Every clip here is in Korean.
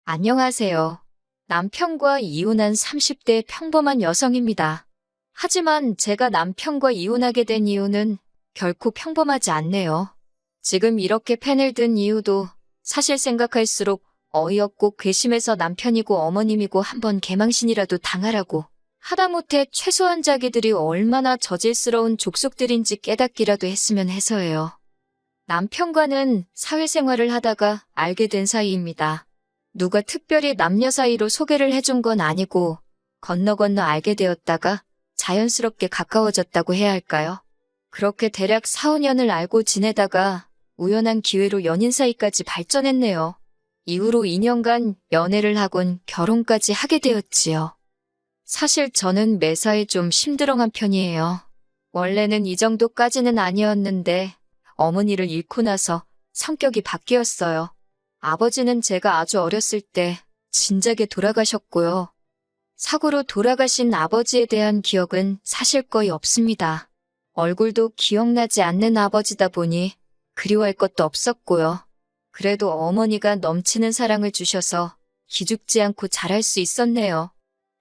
안녕하세요. 남편과 이혼한 30대 평범한 여성입니다. 하지만 제가 남편과 이혼하게 된 이유는 결코 평범하지 않네요. 지금 이렇게 펜을 든 이유도 사실 생각할수록 어이없고 괘씸해서 남편이고 어머님이고 한번 개망신이라도 당하라고 하다못해 최소한 자기들이 얼마나 저질스러운 족속들인지 깨닫기라도 했으면 해서예요. 남편과는 사회생활을 하다가 알게 된 사이입니다. 누가 특별히 남녀 사이로 소개를 해준 건 아니고 건너 알게 되었다가 자연스럽게 가까워졌다고 해야 할까요? 그렇게 대략 4, 5년을 알고 지내다가 우연한 기회로 연인 사이까지 발전했네요. 이후로 2년간 연애를 하곤 결혼까지 하게 되었지요. 사실 저는 매사에 좀 심드렁한 편이에요. 원래는 이 정도까지는 아니었는데 어머니를 잃고 나서 성격이 바뀌었어요. 아버지는 제가 아주 어렸을 때 진작에 돌아가셨고요. 사고로 돌아가신 아버지에 대한 기억은 사실 거의 없습니다. 얼굴도 기억나지 않는 아버지다 보니 그리워할 것도 없었고요. 그래도 어머니가 넘치는 사랑을 주셔서 기죽지 않고 잘할 수 있었네요.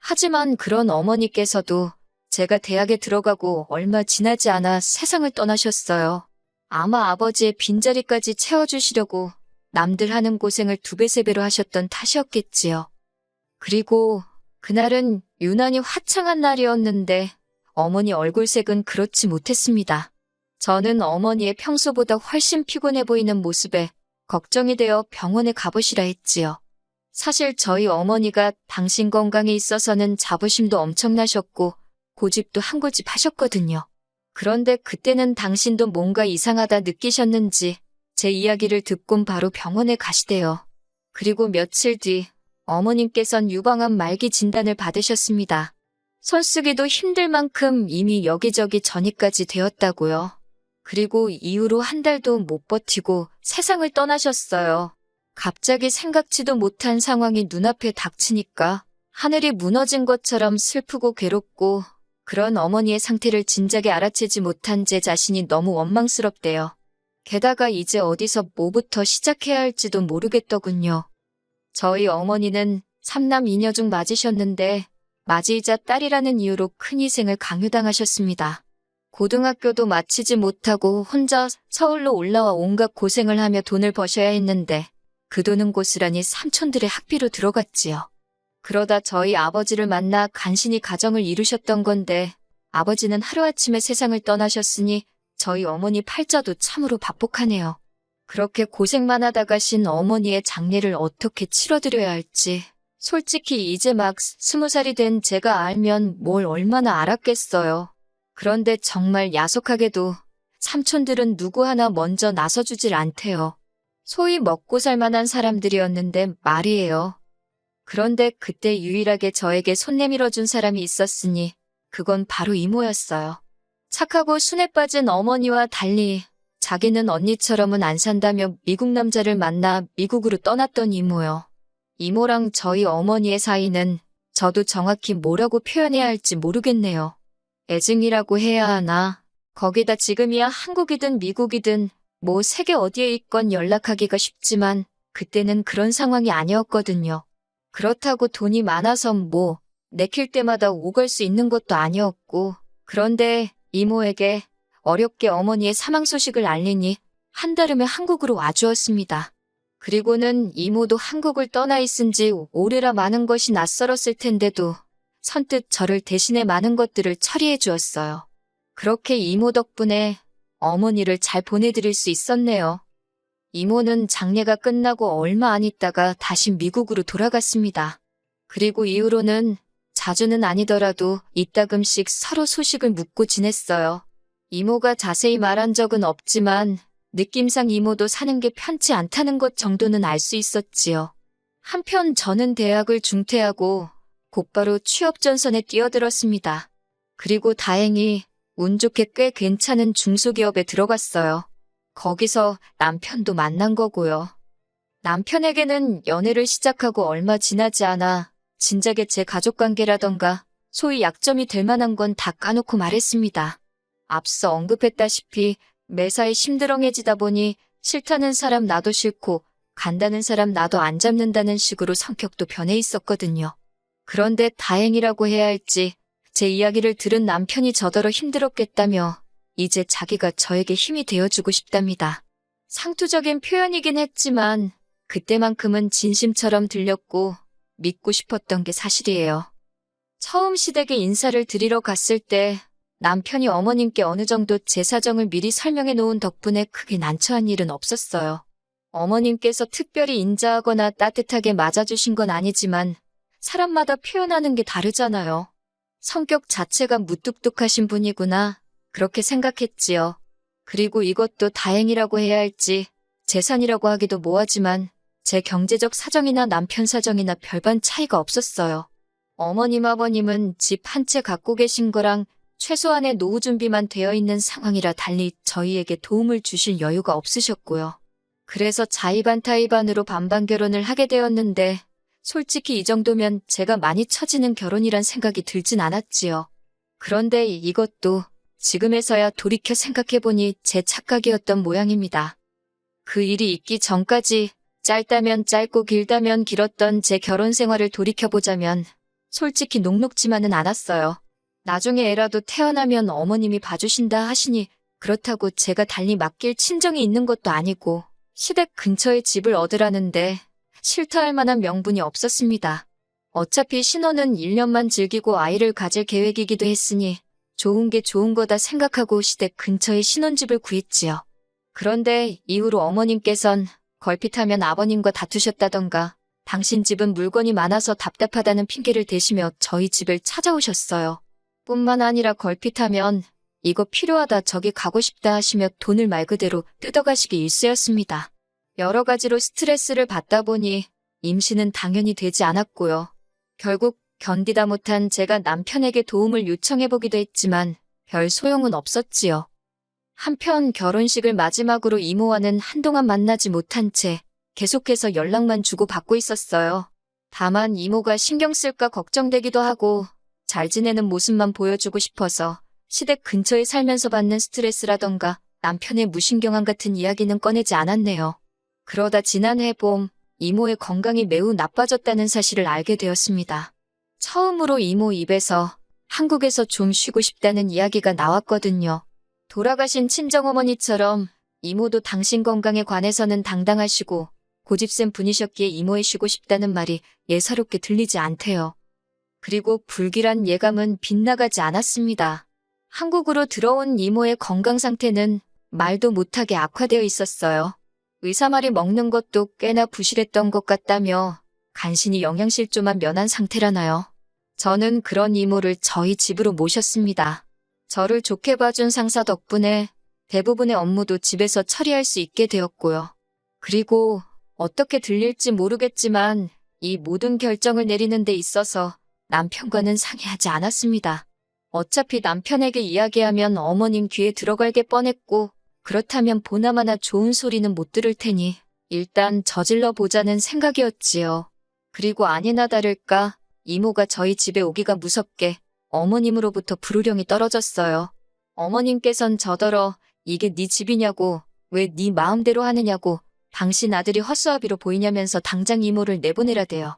하지만 그런 어머니께서도 제가 대학에 들어가고 얼마 지나지 않아 세상을 떠나셨어요. 아마 아버지의 빈자리까지 채워주시려고 남들 하는 고생을 2배, 3배로 하셨던 탓이었겠지요. 그리고 그날은 유난히 화창한 날이었는데 어머니 얼굴색은 그렇지 못했습니다. 저는 어머니의 평소보다 훨씬 피곤해 보이는 모습에 걱정이 되어 병원에 가보시라 했지요. 사실 저희 어머니가 당신 건강에 있어서는 자부심도 엄청나셨고 고집도 한 고집 하셨거든요. 그런데 그때는 당신도 뭔가 이상하다 느끼셨는지 제 이야기를 듣곤 바로 병원에 가시대요. 그리고 며칠 뒤 어머님께선 유방암 말기 진단을 받으셨습니다. 손쓰기도 힘들 만큼 이미 여기저기 전이까지 되었다고요. 그리고 이후로 1달도 못 버티고 세상을 떠나셨어요. 갑자기 생각지도 못한 상황이 눈앞에 닥치니까 하늘이 무너진 것처럼 슬프고 괴롭고 그런 어머니의 상태를 진작에 알아채지 못한 제 자신이 너무 원망스럽대요. 게다가 이제 어디서 뭐부터 시작해야 할지도 모르겠더군요. 저희 어머니는 3남 2녀 중 맞으셨는데 맞이이자 딸이라는 이유로 큰 희생을 강요당하셨습니다. 고등학교도 마치지 못하고 혼자 서울로 올라와 온갖 고생을 하며 돈을 버셔야 했는데 그 돈은 고스란히 삼촌들의 학비로 들어갔지요. 그러다 저희 아버지를 만나 간신히 가정을 이루셨던 건데 아버지는 하루아침에 세상을 떠나셨으니 저희 어머니 팔자도 참으로 박복하네요. 그렇게 고생만 하다 가신 어머니의 장례를 어떻게 치러드려야 할지 솔직히 이제 막 20살이 된 제가 알면 뭘 얼마나 알았겠어요. 그런데 정말 야속하게도 삼촌들은 누구 하나 먼저 나서주질 않대요. 소위 먹고 살만한 사람들이었는데 말이에요. 그런데 그때 유일하게 저에게 손 내밀어준 사람이 있었으니 그건 바로 이모였어요. 착하고 순에 빠진 어머니와 달리 자기는 언니처럼은 안 산다며 미국 남자를 만나 미국으로 떠났던 이모요. 이모랑 저희 어머니의 사이는 저도 정확히 뭐라고 표현해야 할지 모르겠네요. 애증이라고 해야 하나? 거기다 지금이야 한국이든 미국이든 뭐 세계 어디에 있건 연락하기가 쉽지만 그때는 그런 상황이 아니었거든요. 그렇다고 돈이 많아서 뭐 내킬 때마다 오갈 수 있는 것도 아니었고 그런데 이모에게 어렵게 어머니의 사망 소식을 알리니 한달음에 한국으로 와주었습니다. 그리고는 이모도 한국을 떠나 있은 지 오래라 많은 것이 낯설었을 텐데도 선뜻 저를 대신해 많은 것들을 처리해 주었어요. 그렇게 이모 덕분에 어머니를 잘 보내드릴 수 있었네요. 이모는 장례가 끝나고 얼마 안 있다가 다시 미국으로 돌아갔습니다. 그리고 이후로는 자주는 아니더라도 이따금씩 서로 소식을 묻고 지냈어요. 이모가 자세히 말한 적은 없지만 느낌상 이모도 사는 게 편치 않다는 것 정도는 알 수 있었지요. 한편 저는 대학을 중퇴하고 곧바로 취업 전선에 뛰어들었습니다. 그리고 다행히 운 좋게 꽤 괜찮은 중소기업에 들어갔어요. 거기서 남편도 만난 거고요. 남편에게는 연애를 시작하고 얼마 지나지 않아 진작에 제 가족관계라던가 소위 약점이 될 만한 건 다 까놓고 말했습니다. 앞서 언급했다시피 매사에 심드렁해지다 보니 싫다는 사람 나도 싫고 간다는 사람 나도 안 잡는다는 식으로 성격도 변해 있었거든요. 그런데 다행이라고 해야 할지 제 이야기를 들은 남편이 저더러 힘들었겠다며 이제 자기가 저에게 힘이 되어주고 싶답니다. 상투적인 표현이긴 했지만 그때만큼은 진심처럼 들렸고 믿고 싶었던 게 사실이에요. 처음 시댁에 인사를 드리러 갔을 때 남편이 어머님께 어느 정도 제 사정을 미리 설명해 놓은 덕분에 크게 난처한 일은 없었어요. 어머님께서 특별히 인자하거나 따뜻하게 맞아주신 건 아니지만 사람마다 표현하는 게 다르잖아요. 성격 자체가 무뚝뚝하신 분이구나 그렇게 생각했지요. 그리고 이것도 다행이라고 해야 할지 재산이라고 하기도 뭐하지만 제 경제적 사정이나 남편 사정이나 별반 차이가 없었어요. 어머님 아버님은 집 한 채 갖고 계신 거랑 최소한의 노후 준비만 되어 있는 상황이라 달리 저희에게 도움을 주실 여유가 없으셨고요. 그래서 자의반타의반으로 반반 결혼을 하게 되었는데 솔직히 이 정도면 제가 많이 처지는 결혼이란 생각이 들진 않았지요. 그런데 이것도 지금에서야 돌이켜 생각해보니 제 착각이었던 모양입니다. 그 일이 있기 전까지 짧다면 짧고 길다면 길었던 제 결혼 생활을 돌이켜보자면 솔직히 녹록지만은 않았어요. 나중에 애라도 태어나면 어머님이 봐주신다 하시니 그렇다고 제가 달리 맡길 친정이 있는 것도 아니고 시댁 근처에 집을 얻으라는데 싫다 할 만한 명분이 없었습니다. 어차피 신혼은 1년만 즐기고 아이를 가질 계획이기도 했으니 좋은 게 좋은 거다 생각하고 시댁 근처에 신혼집을 구했지요. 그런데 이후로 어머님께선 걸핏하면 아버님과 다투셨다던가 당신 집은 물건이 많아서 답답하다는 핑계를 대시며 저희 집을 찾아오셨어요. 뿐만 아니라 걸핏하면 이거 필요하다 저기 가고 싶다 하시며 돈을 말 그대로 뜯어가시기 일쑤였습니다. 여러 가지로 스트레스를 받다 보니 임신은 당연히 되지 않았고요. 결국 견디다 못한 제가 남편에게 도움을 요청해보기도 했지만 별 소용은 없었지요. 한편 결혼식을 마지막으로 이모와는 한동안 만나지 못한 채 계속해서 연락만 주고받고 있었어요. 다만 이모가 신경 쓸까 걱정되기도 하고 잘 지내는 모습만 보여주고 싶어서 시댁 근처에 살면서 받는 스트레스라던가 남편의 무신경함 같은 이야기는 꺼내지 않았네요. 그러다 지난해 봄 이모의 건강이 매우 나빠졌다는 사실을 알게 되었습니다. 처음으로 이모 입에서 한국에서 좀 쉬고 싶다는 이야기가 나왔거든요. 돌아가신 친정어머니처럼 이모도 당신 건강에 관해서는 당당하시고 고집센 분이셨기에 이모의 쉬고 싶다는 말이 예사롭게 들리지 않대요. 그리고 불길한 예감은 빗나가지 않았습니다. 한국으로 들어온 이모의 건강 상태는 말도 못하게 악화되어 있었어요. 의사 말이 먹는 것도 꽤나 부실했던 것 같다며 간신히 영양실조만 면한 상태라나요. 저는 그런 이모를 저희 집으로 모셨습니다. 저를 좋게 봐준 상사 덕분에 대부분의 업무도 집에서 처리할 수 있게 되었고요. 그리고 어떻게 들릴지 모르겠지만 이 모든 결정을 내리는 데 있어서 남편과는 상의하지 않았습니다. 어차피 남편에게 이야기하면 어머님 귀에 들어갈게 뻔했고 그렇다면 보나마나 좋은 소리는 못 들을 테니 일단 저질러 보자는 생각이었지요. 그리고 아니나 다를까 이모가 저희 집에 오기가 무섭게 어머님으로부터 불호령이 떨어졌어요. 어머님께선 저더러 이게 네 집이냐고 왜 네 마음대로 하느냐고 당신 아들이 헛수아비로 보이냐면서 당장 이모를 내보내라대요.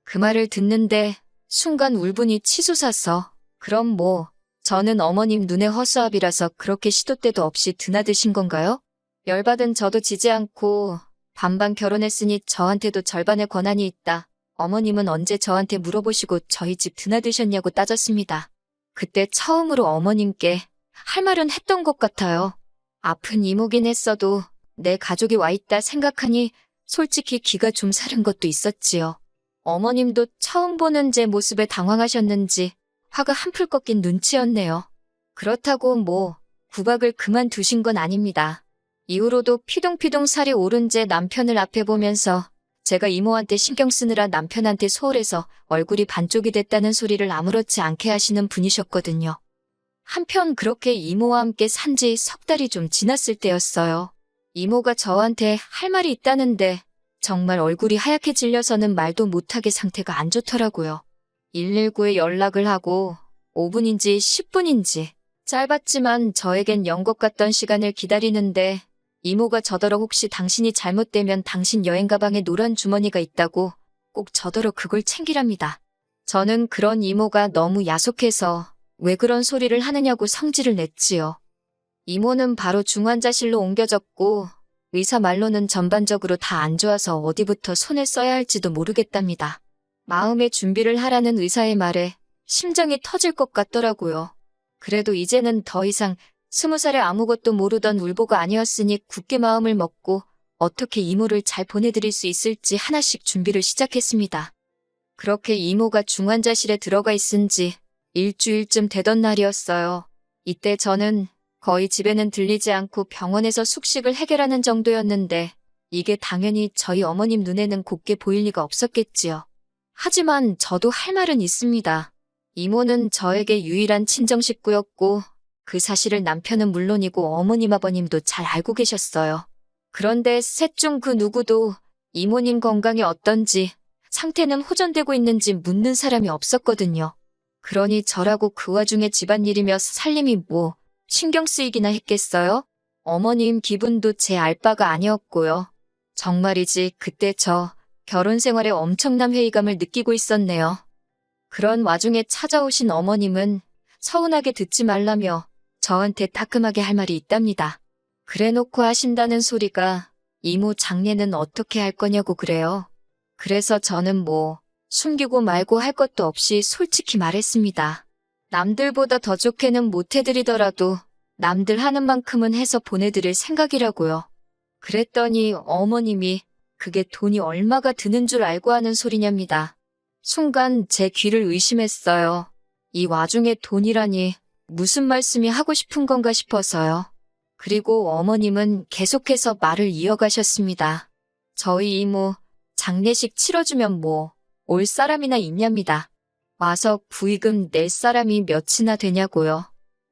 그 말을 듣는데 순간 울분이 치솟아서 그럼 뭐 저는 어머님 눈에 허수아비라서 그렇게 시도 때도 없이 드나드신 건가요? 열받은 저도 지지 않고 반반 결혼했으니 저한테도 절반의 권한이 있다. 어머님은 언제 저한테 물어보시고 저희 집 드나드셨냐고 따졌습니다. 그때 처음으로 어머님께 할 말은 했던 것 같아요. 아픈 이모긴 했어도 내 가족이 와 있다 생각하니 솔직히 기가 좀 사른 것도 있었지요. 어머님도 처음 보는 제 모습에 당황하셨는지 화가 한풀 꺾인 눈치였네요. 그렇다고 뭐 구박을 그만두신 건 아닙니다. 이후로도 피동피동 살이 오른 제 남편을 앞에 보면서 제가 이모한테 신경 쓰느라 남편한테 소홀해서 얼굴이 반쪽이 됐다는 소리를 아무렇지 않게 하시는 분이셨거든요. 한편 그렇게 이모와 함께 산 지 석 달이 좀 지났을 때였어요. 이모가 저한테 할 말이 있다는데 정말 얼굴이 하얗게 질려서는 말도 못하게 상태가 안 좋더라고요. 119에 연락을 하고 5분인지 10분인지 짧았지만 저에겐 연것 같던 시간을 기다리는데 이모가 저더러 혹시 당신이 잘못되면 당신 여행 가방에 노란 주머니가 있다고 꼭 저더러 그걸 챙기랍니다. 저는 그런 이모가 너무 야속해서 왜 그런 소리를 하느냐고 성질을 냈지요. 이모는 바로 중환자실로 옮겨졌고 의사 말로는 전반적으로 다 안 좋아서 어디부터 손을 써야 할지도 모르겠답니다. 마음의 준비를 하라는 의사의 말에 심장이 터질 것 같더라고요. 그래도 이제는 더 이상 20살에 아무것도 모르던 울보가 아니었으니 굳게 마음을 먹고 어떻게 이모를 잘 보내드릴 수 있을지 하나씩 준비를 시작했습니다. 그렇게 이모가 중환자실에 들어가 있은 지 일주일쯤 되던 날이었어요. 이때 저는 거의 집에는 들리지 않고 병원에서 숙식을 해결하는 정도였는데 이게 당연히 저희 어머님 눈에는 곱게 보일 리가 없었겠지요. 하지만 저도 할 말은 있습니다. 이모는 저에게 유일한 친정 식구였고 그 사실을 남편은 물론이고 어머님 아버님도 잘 알고 계셨어요. 그런데 셋 중 그 누구도 이모님 건강이 어떤지 상태는 호전되고 있는지 묻는 사람이 없었거든요. 그러니 저라고 그 와중에 집안일이며 살림이 뭐 신경 쓰이기나 했겠어요? 어머님 기분도 제 알 바가 아니었고요. 정말이지 그때 저 결혼 생활에 엄청난 회의감을 느끼고 있었네요. 그런 와중에 찾아오신 어머님은 서운하게 듣지 말라며 저한테 따끔하게 할 말이 있답니다. 그래놓고 하신다는 소리가 이모 장례는 어떻게 할 거냐고 그래요. 그래서 저는 뭐 숨기고 말고 할 것도 없이 솔직히 말했습니다. 남들보다 더 좋게는 못 해드리더라도 남들 하는 만큼은 해서 보내드릴 생각이라고요. 그랬더니 어머님이 그게 돈이 얼마가 드는 줄 알고 하는 소리냐입니다. 순간 제 귀를 의심했어요. 이 와중에 돈이라니 무슨 말씀이 하고 싶은 건가 싶어서요. 그리고 어머님은 계속해서 말을 이어가셨습니다. 저희 이모 장례식 치러주면 뭐 올 사람이나 있냐입니다. 와서 부의금 낼 사람이 몇이나 되냐고요.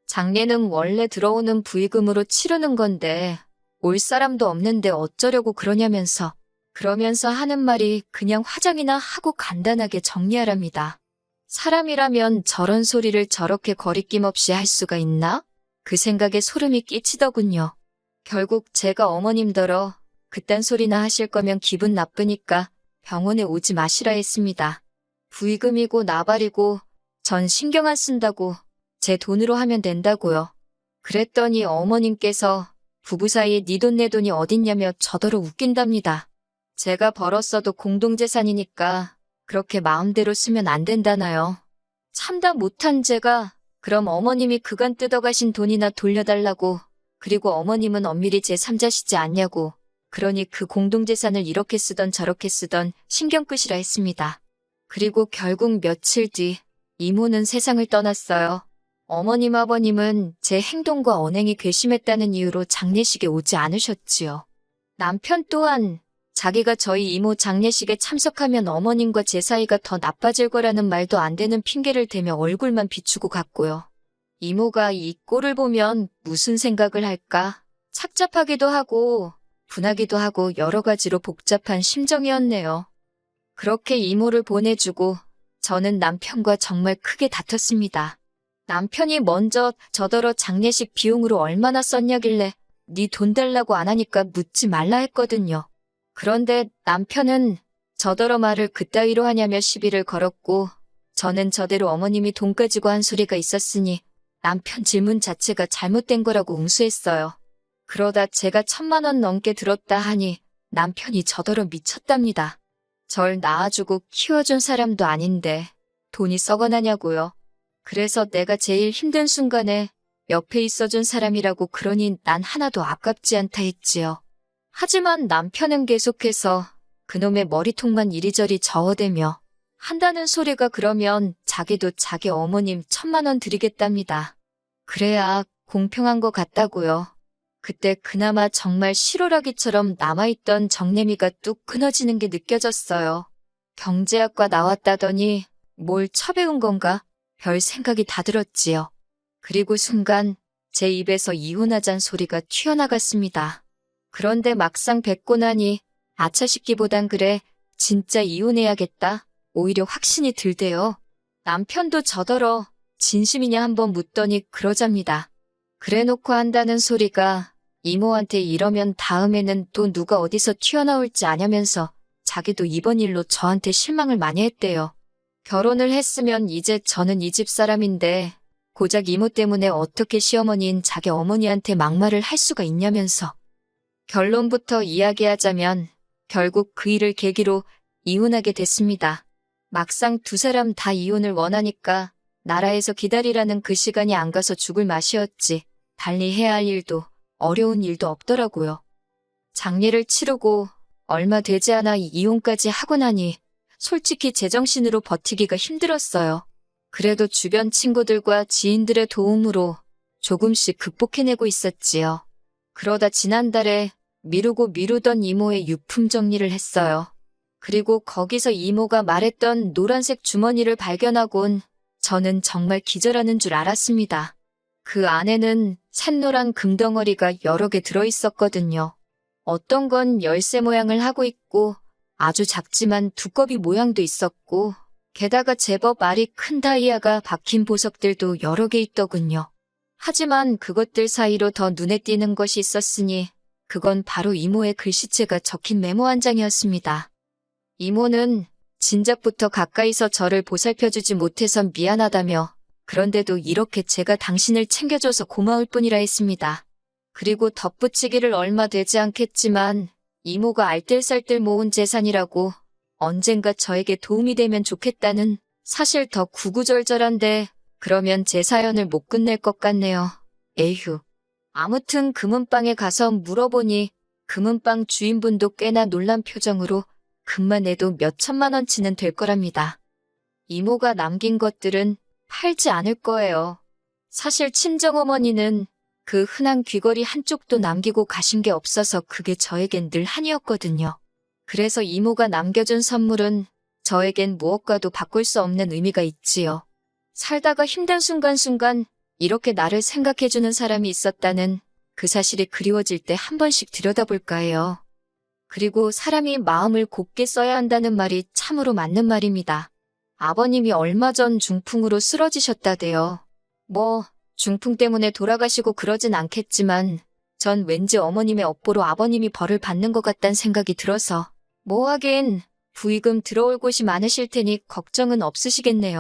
장례는 원래 들어오는 부의금으로 치르는 건데 올 사람도 없는데 어쩌려고 그러냐면서 그러면서 하는 말이 그냥 화장이나 하고 간단하게 정리하랍니다. 사람이라면 저런 소리를 저렇게 거리낌 없이 할 수가 있나? 그 생각에 소름이 끼치더군요. 결국 제가 어머님더러 그딴 소리나 하실 거면 기분 나쁘니까 병원에 오지 마시라 했습니다. 부의금이고 나발이고 전 신경 안 쓴다고 제 돈으로 하면 된다고요. 그랬더니 어머님께서 부부 사이에 네 돈 내 돈이 어딨냐며 저더러 웃긴답니다. 제가 벌었어도 공동재산이니까 그렇게 마음대로 쓰면 안 된다나요. 참다 못한 제가 그럼 어머님이 그간 뜯어가신 돈이나 돌려달라고 그리고 어머님은 엄밀히 제 3자시지 않냐고 그러니 그 공동재산을 이렇게 쓰던 저렇게 쓰던 신경 끄시라 했습니다. 그리고 결국 며칠 뒤 이모는 세상을 떠났어요. 어머님 아버님은 제 행동과 언행이 괘씸했다는 이유로 장례식에 오지 않으셨지요. 남편 또한 자기가 저희 이모 장례식에 참석하면 어머님과 제 사이가 더 나빠질 거라는 말도 안 되는 핑계를 대며 얼굴만 비추고 갔고요. 이모가 이 꼴을 보면 무슨 생각을 할까? 착잡하기도 하고 분하기도 하고 여러 가지로 복잡한 심정이었네요. 그렇게 이모를 보내주고 저는 남편과 정말 크게 다퉜습니다. 남편이 먼저 저더러 장례식 비용으로 얼마나 썼냐길래 네 돈 달라고 안 하니까 묻지 말라 했거든요. 그런데 남편은 저더러 말을 그따위로 하냐며 시비를 걸었고 저는 저대로 어머님이 돈 가지고 한 소리가 있었으니 남편 질문 자체가 잘못된 거라고 응수했어요. 그러다 제가 1,000만 원 넘게 들었다 하니 남편이 저더러 미쳤답니다. 절 낳아주고 키워준 사람도 아닌데 돈이 썩어나냐고요. 그래서 내가 제일 힘든 순간에 옆에 있어준 사람이라고 그러니 난 하나도 아깝지 않다 했지요. 하지만 남편은 계속해서 그놈의 머리통만 이리저리 저어대며 한다는 소리가 그러면 자기도 자기 어머님 1,000만 원 드리겠답니다. 그래야 공평한 것 같다고요. 그때 그나마 정말 실오라기처럼 남아있던 정내미가 뚝 끊어지는 게 느껴졌어요. 경제학과 나왔다더니 뭘 쳐배운 건가? 별 생각이 다 들었지요. 그리고 순간 제 입에서 이혼하잔 소리가 튀어나갔습니다. 그런데 막상 뵙고 나니 아차 싶기보단 그래 진짜 이혼해야겠다. 오히려 확신이 들대요. 남편도 저더러 진심이냐 한번 묻더니 그러잡니다. 그래놓고 한다는 소리가 이모한테 이러면 다음에는 또 누가 어디서 튀어나올지 아냐면서 자기도 이번 일로 저한테 실망을 많이 했대요. 결혼을 했으면 이제 저는 이 집 사람인데 고작 이모 때문에 어떻게 시어머니인 자기 어머니한테 막말을 할 수가 있냐면서. 결론부터 이야기하자면 결국 그 일을 계기로 이혼하게 됐습니다. 막상 두 사람 다 이혼을 원하니까 나라에서 기다리라는 그 시간이 안 가서 죽을 맛이었지. 달리 해야 할 일도 어려운 일도 없더라고요. 장례를 치르고 얼마 되지 않아 이혼까지 하고 나니 솔직히 제정신으로 버티기가 힘들었어요. 그래도 주변 친구들과 지인들의 도움으로 조금씩 극복해내고 있었지요. 그러다 지난달에 미루고 미루던 이모의 유품 정리를 했어요. 그리고 거기서 이모가 말했던 노란색 주머니를 발견하곤 저는 정말 기절하는 줄 알았습니다. 그 안에는 샛노란 금덩어리가 여러 개 들어있었거든요. 어떤 건 열쇠 모양을 하고 있고 아주 작지만 두꺼비 모양도 있었고 게다가 제법 알이 큰 다이아가 박힌 보석들도 여러 개 있더군요. 하지만 그것들 사이로 더 눈에 띄는 것이 있었으니 그건 바로 이모의 글씨체가 적힌 메모 한 장이었습니다. 이모는 진작부터 가까이서 저를 보살펴주지 못해서 미안하다며 그런데도 이렇게 제가 당신을 챙겨줘서 고마울 뿐이라 했습니다. 그리고 덧붙이기를 얼마 되지 않겠지만 이모가 알뜰살뜰 모은 재산이라고 언젠가 저에게 도움이 되면 좋겠다는 사실 더 구구절절한데 그러면 제 사연을 못 끝낼 것 같네요. 에휴. 아무튼 금은방에 가서 물어보니 금은방 주인분도 꽤나 놀란 표정으로 금만 내도 몇 천만 원치는 될 거랍니다. 이모가 남긴 것들은 팔지 않을 거예요. 사실 친정어머니는 그 흔한 귀걸이 한쪽도 남기고 가신 게 없어서 그게 저에겐 늘 한이었거든요. 그래서 이모가 남겨준 선물은 저에겐 무엇과도 바꿀 수 없는 의미가 있지요. 살다가 힘든 순간순간 이렇게 나를 생각해주는 사람이 있었다는 그 사실이 그리워질 때 한 번씩 들여다볼까 해요. 그리고 사람이 마음을 곱게 써야 한다는 말이 참으로 맞는 말입니다. 아버님이 얼마 전 중풍으로 쓰러지셨다대요. 중풍 때문에 돌아가시고 그러진 않겠지만 전 왠지 어머님의 업보로 아버님이 벌을 받는 것 같단 생각이 들어서 하긴 부의금 들어올 곳이 많으실 테니 걱정은 없으시겠네요.